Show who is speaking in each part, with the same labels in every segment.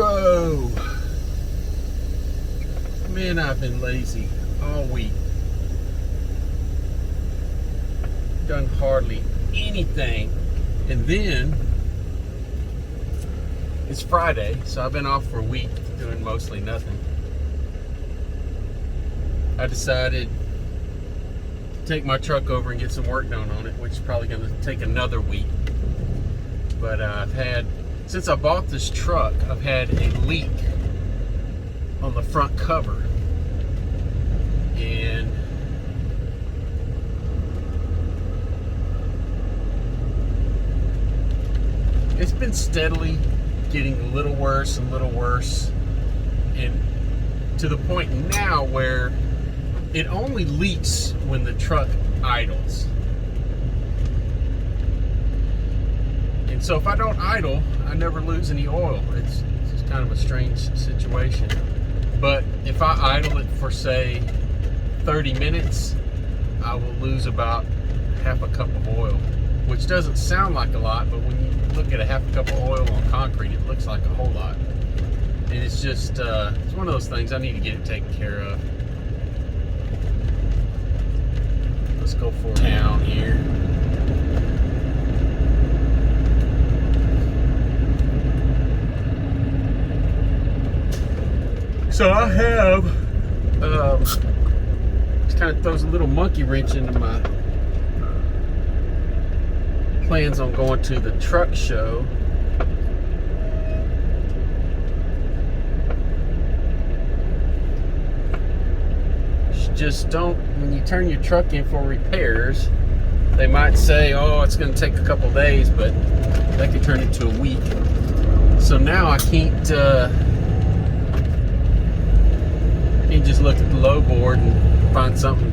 Speaker 1: Whoa. Man, I've been lazy all week. Done hardly anything. And then it's Friday, so I've been off for a week doing mostly nothing. I decided to take my truck over and get some work done on it, which is probably going to take another week. But since I bought this truck, I've had a leak on the front cover. And it's been steadily getting a little worse and and to the point now where it only leaks when the truck idles. And so if I don't idle, I never lose any oil. It's just kind of a strange situation. But if I idle it for, say, 30 minutes, I will lose about half a cup of oil, which doesn't sound like a lot, but when you look at a half a cup of oil on concrete, it looks like a whole lot. And it's just, it's one of those things I need to get it taken care of. Let's go for down here. So I have, just kind of throws a little monkey wrench into my plans on going to the truck show. Just don't, when you turn your truck in for repairs, they might say, oh, it's going to take a couple days, but that could turn into a week. So now I can't just look at the low board and find something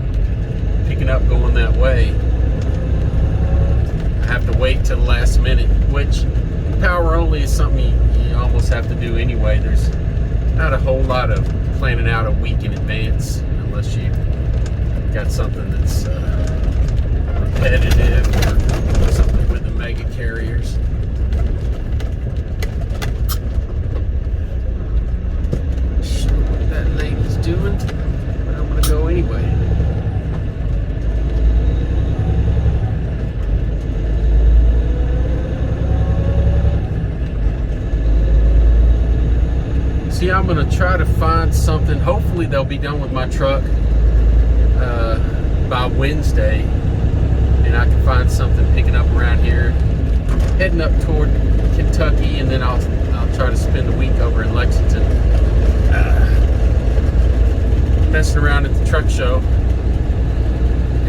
Speaker 1: picking up going that way. I have to wait till the last minute, which power only is something you almost have to do anyway. There's not a whole lot of planning out a week in advance unless you got something that's repetitive or something with the mega carriers. What that lady's doing, but I'm gonna go anyway. See, I'm gonna try to find something. Hopefully they'll be done with my truck by Wednesday, and I can find something picking up around here, heading up toward Kentucky, and then I'll try to spend the week over in Lexington, messing around at the truck show.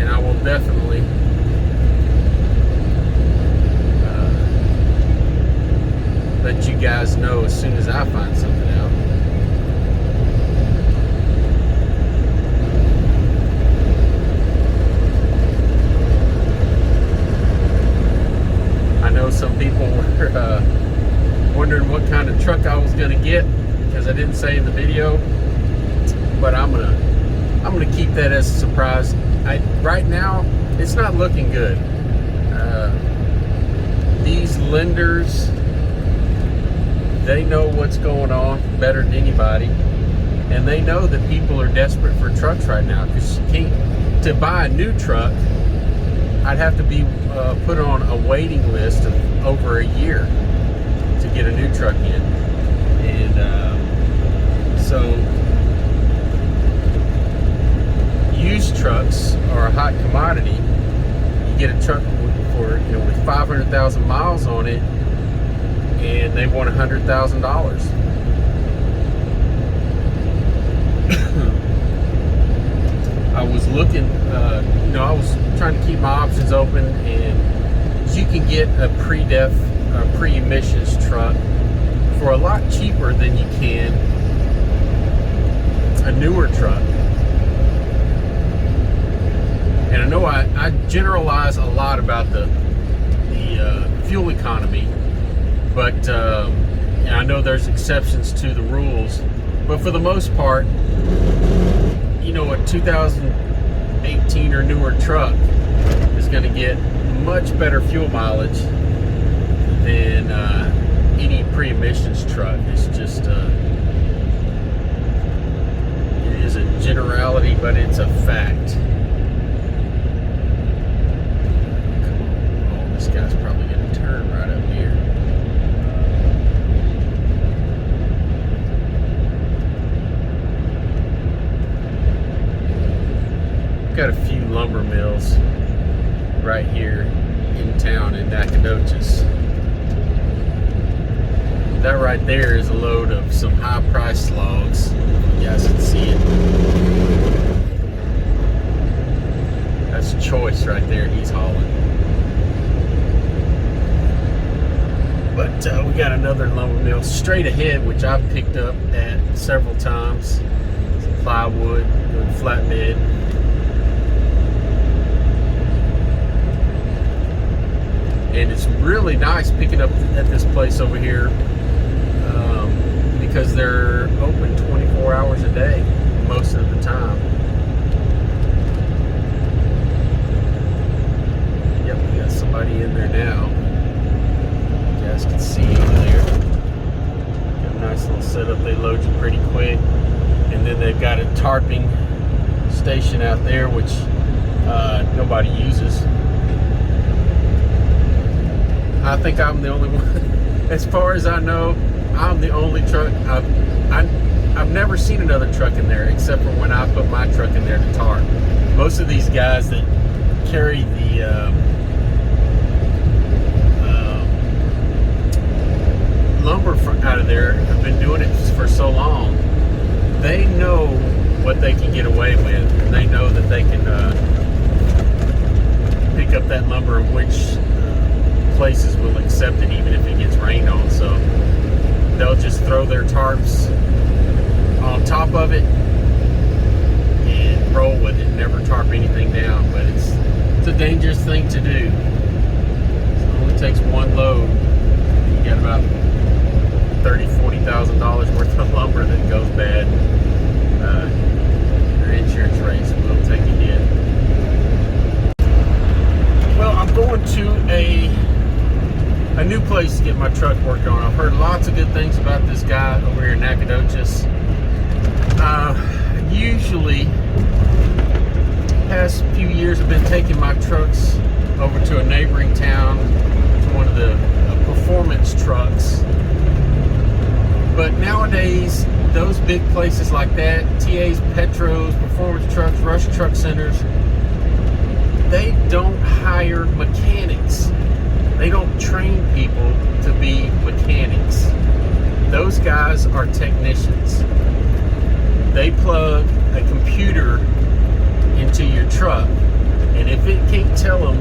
Speaker 1: And I will definitely let you guys know as soon as I find something out. I know some people were wondering what kind of truck I was going to get because I didn't say in the video, but I'm gonna keep that as a surprise. Right now, it's not looking good. These lenders, they know what's going on better than anybody, and they know that people are desperate for trucks right now, because to buy a new truck, I'd have to be put on a waiting list of over a year to get a new truck in. And so used trucks are a hot commodity. You get a truck for, with 500,000 miles on it, and they want $100,000. I was looking, I was trying to keep my options open, and you can get a pre-emissions truck for a lot cheaper than you can a newer truck. And I know I generalize a lot about the fuel economy, but I know there's exceptions to the rules. But for the most part, a 2018 or newer truck is going to get much better fuel mileage than any pre-emissions truck. It's just it is a generality, but it's a fact. Come on. Oh, this guy's probably going to turn right up here. Got a few lumber mills right here in town in Nacogdoches. That right there is a load of some high-priced logs. You guys can see it. That's choice right there he's hauling. But we got another lumber mill straight ahead, which I've picked up at several times. Some plywood, doing flatbed. And it's really nice picking up at this place over here because they're open 24 hours a day most of the time. Yep, we got somebody in there now. You guys can see over there. Got a nice little setup. They load you pretty quick. And then they've got a tarping station out there, which nobody uses. I think I'm the only one. As far as I know, I'm the only truck. I've never seen another truck in there except for when I put my truck in there to tarp. Most of these guys that carry the lumber out of there have been doing it for so long. They know what they can get away with. And they know that they can pick up that lumber, which places will accept it even if it gets rained on. So they'll just throw their tarps on top of it and roll with it, never tarp anything down. But it's a dangerous thing to do. It only takes one load. You got about $30,000-$40,000 worth of lumber that goes bad. Your insurance rates will take a hit. Well, I'm going to a new place to get my truck worked on. I've heard lots of good things about this guy over here in Nacogdoches. Usually, past few years I've been taking my trucks over to a neighboring town, to one of the performance trucks. But nowadays, those big places like that, TA's, Petros, performance trucks, Rush Truck Centers, they don't hire mechanics. They don't train people to be mechanics. Those guys are technicians. They plug a computer into your truck, and if it can't tell them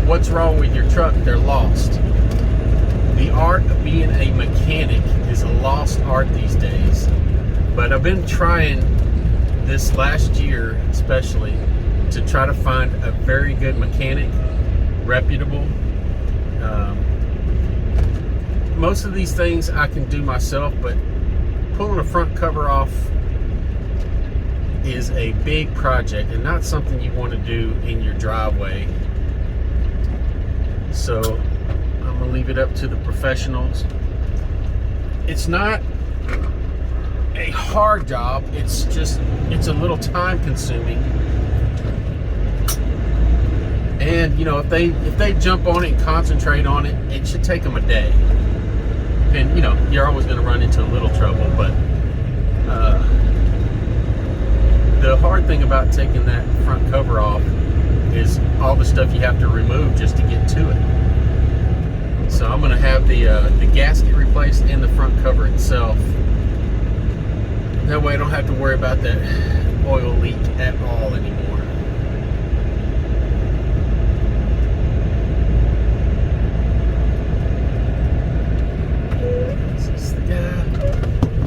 Speaker 1: what's wrong with your truck, they're lost. The art of being a mechanic is a lost art these days. But I've been trying this last year especially to try to find a very good mechanic, reputable. Most of these things I can do myself, but pulling a front cover off is a big project and not something you want to do in your driveway. So I'm gonna leave it up to the professionals. It's not a hard job, it's a little time consuming. And you know, if they jump on it and concentrate on it, it should take them a day. And you know, you're always going to run into a little trouble, but the hard thing about taking that front cover off is all the stuff you have to remove just to get to it. So I'm going to have the gasket replaced and the front cover itself. That way I don't have to worry about that oil leak at all anymore.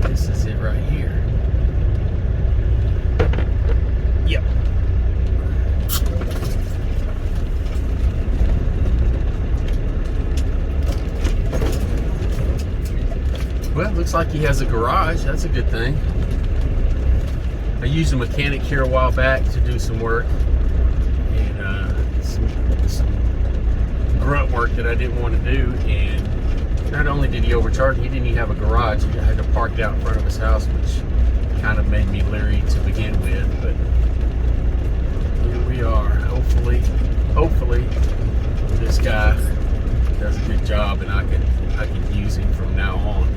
Speaker 1: This is it right here. Yep. Well, looks like he has a garage. That's a good thing. I used a mechanic here a while back to do some work, and some grunt work that I didn't want to do, and Not only did he overcharge, he didn't even have a garage. He had to park it out in front of his house, which kind of made me leery to begin with. But here we are. Hopefully, this guy does a good job, and I can use him from now on.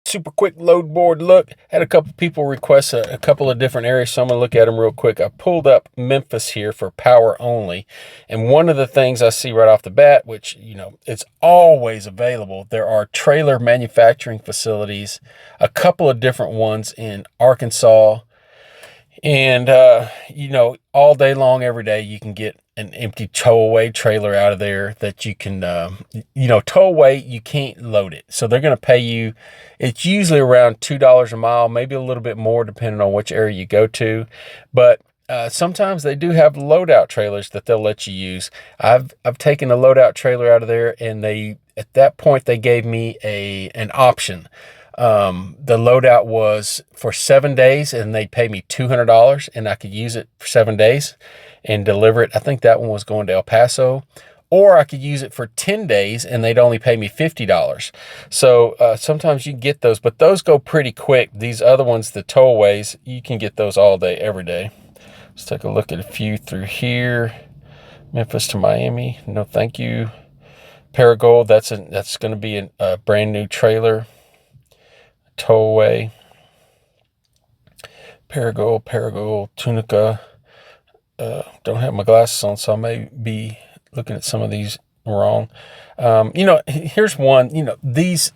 Speaker 1: Super quick load board look. Had a couple people request a couple of different areas, so I'm gonna look at them real quick. I pulled up Memphis here for power only, and one of the things I see right off the bat, which, you know, it's always available, there are trailer manufacturing facilities, a couple of different ones in Arkansas, and you know, all day long, every day, you can get an empty tow-away trailer out of there that you can, you know, tow away. You can't load it, so they're going to pay you. It's usually around $2 a mile, maybe a little bit more, depending on which area you go to. But sometimes they do have loadout trailers that they'll let you use. I've taken a loadout trailer out of there, and at that point they gave me an option. The loadout was for 7 days, and they'd pay me $200, and I could use it for 7 days and deliver it. I think that one was going to El Paso, or I could use it for 10 days and they'd only pay me $50. So sometimes you can get those, but those go pretty quick. These other ones, the towaways, you can get those all day, every day. Let's take a look at a few through here. Memphis to Miami, no thank you. Paragold, that's going to be a brand new trailer. Towaway. Paragold, Tunica. Don't have my glasses on, so I may be looking at some of these wrong. You know, here's one. You know, these,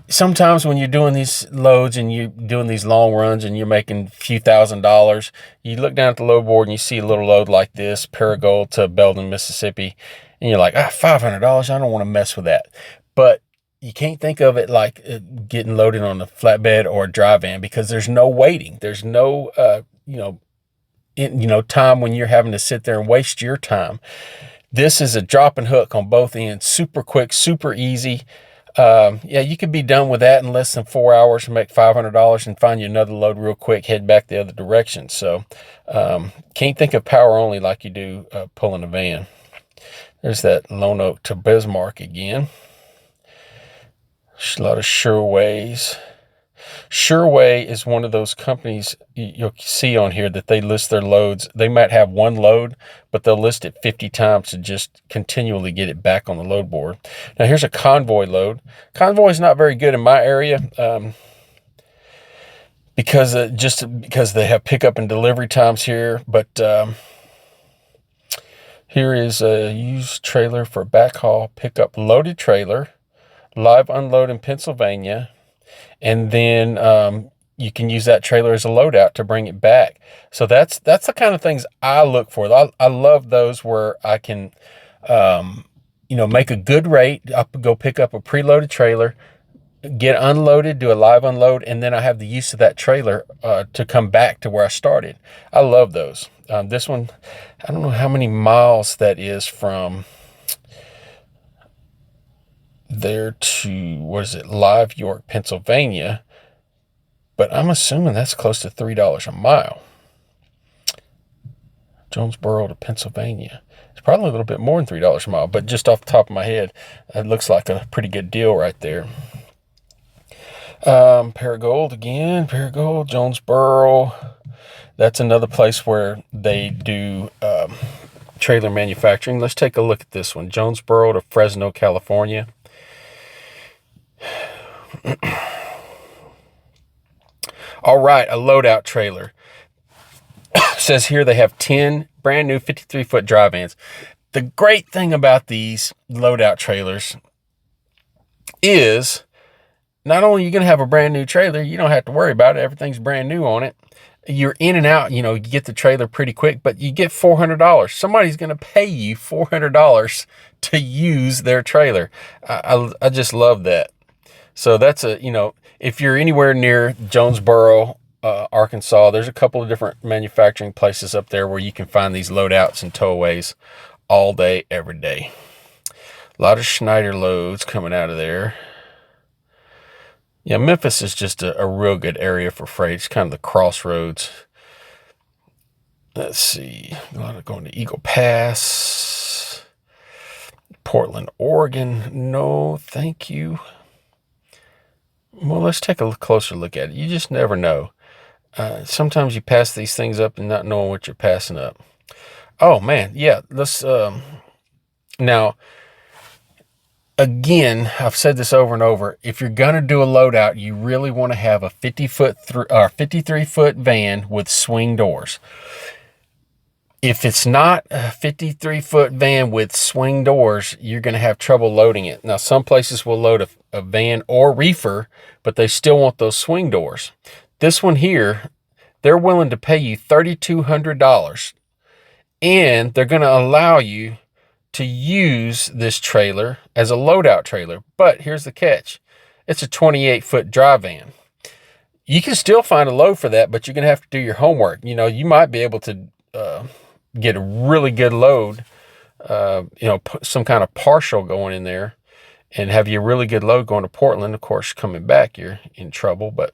Speaker 1: sometimes when you're doing these loads and you're doing these long runs and you're making a few $1,000s, you look down at the load board and you see a little load like this, Paragold to Belden, Mississippi, and you're like, $500, I don't want to mess with that. But you can't think of it like getting loaded on a flatbed or a dry van, because there's no waiting. There's no, time when you're having to sit there and waste your time. This is a drop and hook on both ends. Super quick, super easy. Yeah, you could be done with that in less than 4 hours and make $500 and find you another load real quick, head back the other direction. So can't think of power only like you do pulling a van. There's that Lone Oak to Bismarck again. A lot of Sureways. Sureway is one of those companies you'll see on here that they list their loads. They might have one load, but they'll list it 50 times to just continually get it back on the load board. Now here's a Convoy load. Convoy is not very good in my area because they have pickup and delivery times here. But here is a used trailer for backhaul pickup, loaded trailer, live unload in Pennsylvania. And then you can use that trailer as a loadout to bring it back. So that's the kind of things I look for. I love those where I can, make a good rate. I'll go pick up a preloaded trailer, get unloaded, do a live unload, and then I have the use of that trailer to come back to where I started. I love those. This one, I don't know how many miles that is from there to, Live York, Pennsylvania, but I'm assuming that's close to $3 a mile. Jonesboro to Pennsylvania. It's probably a little bit more than $3 a mile, but just off the top of my head, it looks like a pretty good deal right there. Paragold again, Jonesboro. That's another place where they do trailer manufacturing. Let's take a look at this one. Jonesboro to Fresno, California. All right, a loadout trailer. Says here they have 10 brand new 53-foot dry vans. The great thing about these loadout trailers is not only are you going to have a brand new trailer, you don't have to worry about it. Everything's brand new on it. You're in and out, you get the trailer pretty quick, but you get $400. Somebody's going to pay you $400 to use their trailer. I just love that. So that's if you're anywhere near Jonesboro, Arkansas, there's a couple of different manufacturing places up there where you can find these loadouts and towaways all day, every day. A lot of Schneider loads coming out of there. Yeah, Memphis is just a real good area for freight. It's kind of the crossroads. Let's see. A lot of going to Eagle Pass. Portland, Oregon. No, thank you. Well, let's take a closer look at it. You just never know. Sometimes you pass these things up and not knowing what you're passing up. Oh, man. Yeah, let's... now, again, I've said this over and over. If you're going to do a loadout, you really want to have a 53-foot van with swing doors. If it's not a 53-foot van with swing doors, you're going to have trouble loading it. Now, some places will load a van or reefer, but they still want those swing doors. This one here, they're willing to pay you $3,200, and they're going to allow you to use this trailer as a loadout trailer. But here's the catch. It's a 28-foot dry van. You can still find a load for that, but you're going to have to do your homework. You know, you might be able to get a really good load, put some kind of partial going in there and have you a really good load going to Portland. Of course, coming back, you're in trouble. But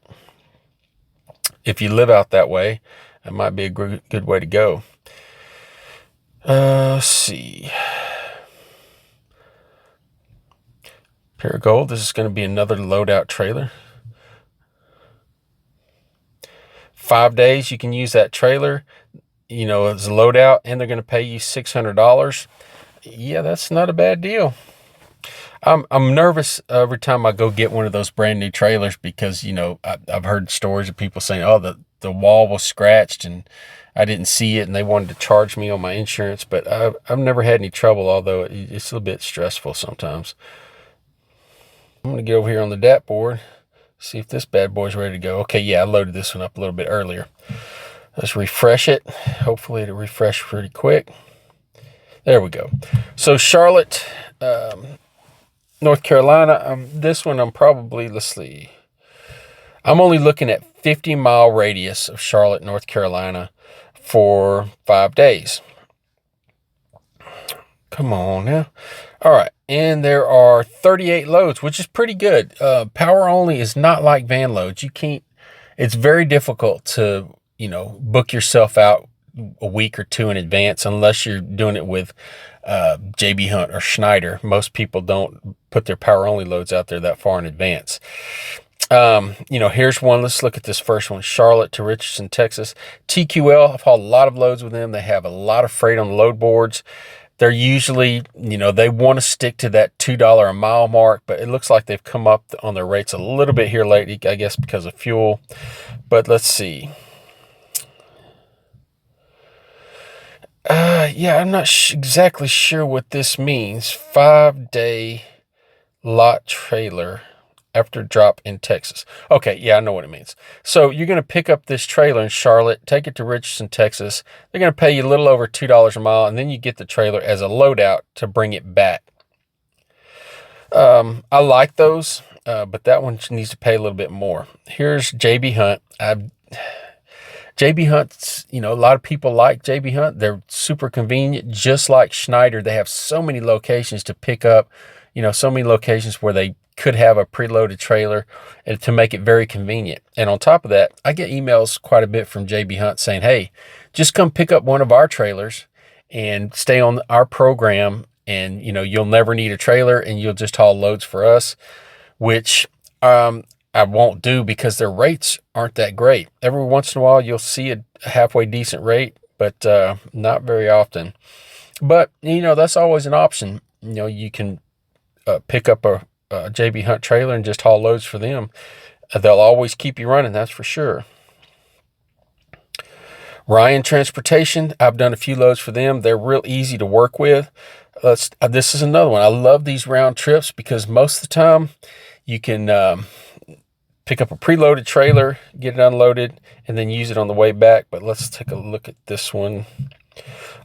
Speaker 1: if you live out that way, it might be a good way to go. Let's see. Paragold, this is going to be another loadout trailer. 5 days, you can use that trailer, as a loadout, and they're going to pay you $600. Yeah, that's not a bad deal. I'm nervous every time I go get one of those brand new trailers because, I've heard stories of people saying, oh, the wall was scratched and I didn't see it and they wanted to charge me on my insurance, but I've never had any trouble, although it's a little bit stressful sometimes. I'm going to get over here on the DAT board, see if this bad boy's ready to go. Okay, yeah, I loaded this one up a little bit earlier. Let's refresh it. Hopefully it'll refresh pretty quick. There we go. So Charlotte, North Carolina, this one I'm probably, let's see. I'm only looking at 50-mile radius of Charlotte, North Carolina for 5 days. Come on now. All right. And there are 38 loads, which is pretty good. Power only is not like van loads. It's very difficult to, book yourself out a week or two in advance unless you're doing it with JB Hunt or Schneider. Most people don't put their power only loads out there that far in advance. Here's one. Let's look at this first one. Charlotte to Richardson, Texas. TQL, I've hauled a lot of loads with them. They have a lot of freight on the load boards. They're usually, they want to stick to that $2 a mile mark, but it looks like they've come up on their rates a little bit here lately, I guess because of fuel. But let's see. I'm not exactly sure what this means. 5-day lot trailer after drop in Texas. Okay, yeah, I know what it means. So you're going to pick up this trailer in Charlotte, take it to Richardson, Texas. They're going to pay you a little over $2 a mile, and then you get the trailer as a loadout to bring it back. I like those, but that one needs to pay a little bit more. Here's JB Hunt. JB Hunt's, a lot of people like JB Hunt. They're super convenient, just like Schneider. They have so many locations to pick up, so many locations where they could have a preloaded trailer and to make it very convenient. And on top of that, I get emails quite a bit from JB Hunt saying, hey, just come pick up one of our trailers and stay on our program. And, you'll never need a trailer and you'll just haul loads for us, which, I won't do because their rates aren't that great. Every once in a while, you'll see a halfway decent rate, but not very often. But, that's always an option. You can pick up a JB Hunt trailer and just haul loads for them. They'll always keep you running, that's for sure. Ryan Transportation, I've done a few loads for them. They're real easy to work with. This is another one. I love these round trips because most of the time you can pick up a preloaded trailer, get it unloaded, and then use it on the way back. But let's take a look at this one.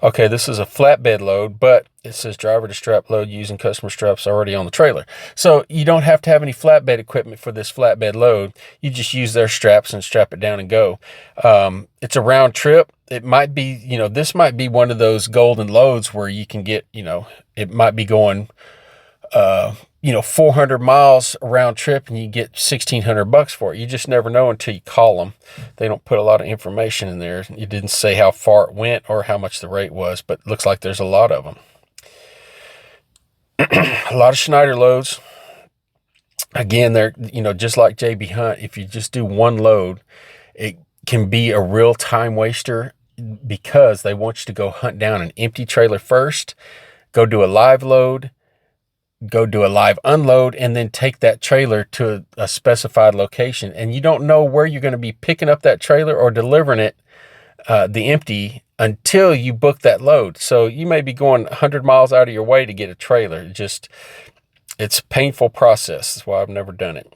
Speaker 1: Okay, this is a flatbed load, but it says driver to strap load using customer straps already on the trailer. So you don't have to have any flatbed equipment for this flatbed load. You just use their straps and strap it down and go. It's a round trip. It might be, this might be one of those golden loads where you can get, it might be going, 400 miles round trip and you get $1,600 for it. You just never know until you call them. They don't put a lot of information in there. It didn't say how far it went or how much the rate was, but it looks like there's a lot of them. A lot of Schneider loads. Again, they're, just like JB Hunt, if you just do one load, it can be a real time waster because they want you to go hunt down an empty trailer first, go do a live load, go do a live unload, and then take that trailer to a specified location. And you don't know where you're going to be picking up that trailer or delivering it, the empty, until you book that load. So you may be going 100 miles out of your way to get a trailer. It's a painful process. That's why I've never done it.